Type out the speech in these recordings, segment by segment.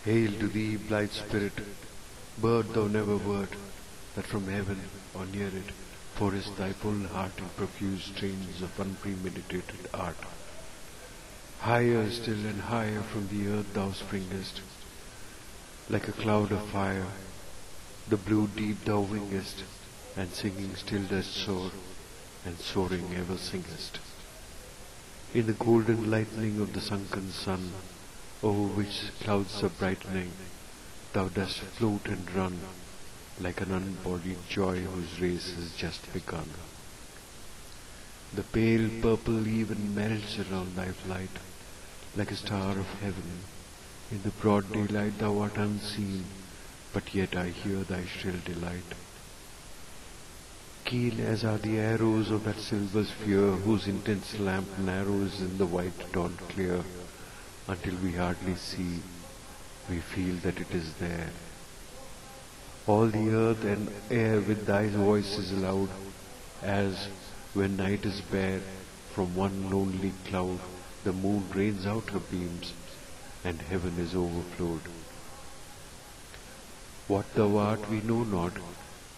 Hail to thee, blithe spirit, bird thou never wert, that from heaven or near it pourest thy full heart in profuse strains of unpremeditated art. Higher still and higher from the earth thou springest, like a cloud of fire, the blue deep thou wingest, and singing still dost soar, and soaring ever singest. In the golden lightning of the sunken sun, over which clouds are brightening, thou dost float and run, like an unbodied joy whose race has just begun. The pale purple even melts around thy flight, like a star of heaven. In the broad daylight thou art unseen, but yet I hear thy shrill delight. Keen as are the arrows of that silver sphere, whose intense lamp narrows in the white dawn clear, until we hardly see, we feel that it is there. All the earth and air with thy voice is loud, as, when night is bare, from one lonely cloud the moon rains out her beams, and heaven is overflowed. What thou art we know not,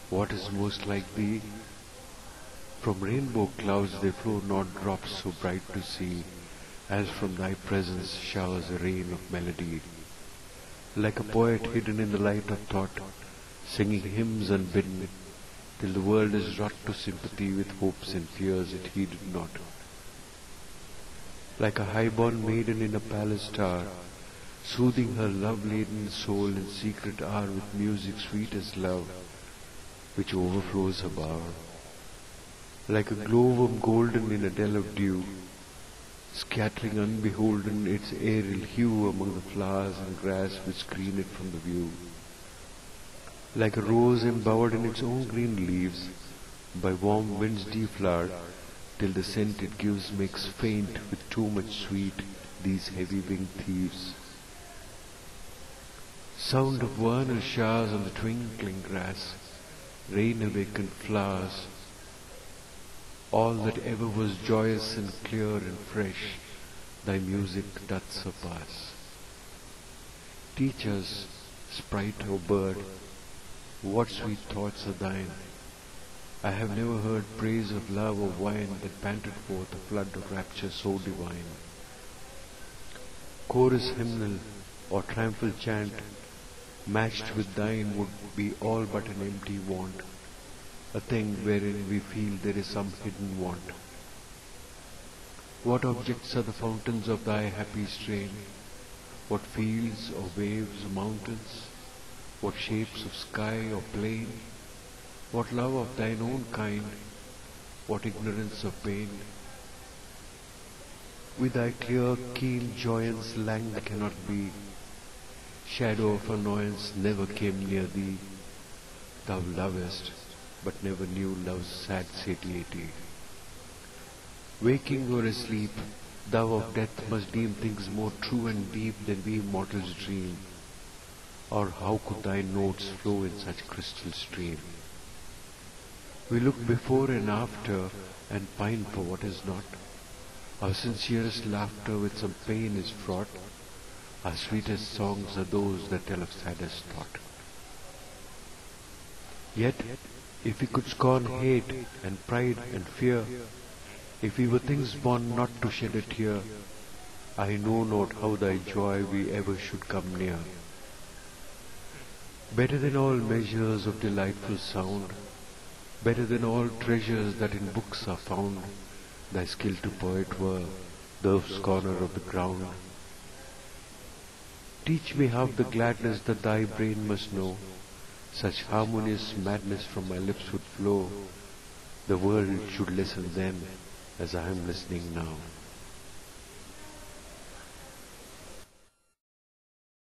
what is most like thee? From rainbow clouds there flow not drops so bright to see, as from thy presence showers a rain of melody. Like a poet hidden in the light of thought, singing hymns unbidden, till the world is wrought to sympathy with hopes and fears it heeded not. Like a high-born maiden in a palace tower, soothing her love-laden soul in secret hour with music sweet as love, which overflows her bower. Like a glowworm golden in a dell of dew, scattering unbeholden its aerial hue among the flowers and grass which screen it from the view. Like a rose embowered in its own green leaves, by warm winds deflowered, till the scent it gives makes faint with too much sweet these heavy-winged thieves. Sound of vernal showers on the twinkling grass, rain-awakened flowers, all that ever was joyous and clear and fresh, thy music doth surpass. Teach us, sprite or bird, what sweet thoughts are thine. I have never heard praise of love or wine that panted forth a flood of rapture so divine. Chorus hymnal or triumphal chant, matched with thine would be all but an empty want, a thing wherein we feel there is some hidden want. What objects are the fountains of thy happy strain? What fields or waves or mountains? What shapes of sky or plain? What love of thine own kind? What ignorance of pain? With thy clear, keen joyance languor cannot be. Shadow of annoyance never came near thee. Thou lovest, but never knew love's sad satiety. Waking or asleep, thou of death must deem things more true and deep than we mortals dream. Or how could thy notes flow in such crystal stream? We look before and after, and pine for what is not. Our sincerest laughter with some pain is fraught. Our sweetest songs are those that tell of saddest thought. Yet, if we could scorn hate and pride and fear, if we were things born not to shed a tear, I know not how thy joy we ever should come near. Better than all measures of delightful sound, better than all treasures that in books are found, thy skill to poet were, thou scorner of the ground. Teach me how the gladness that thy brain must know, such harmonious madness from my lips would flow, the world should listen then, as I am listening now.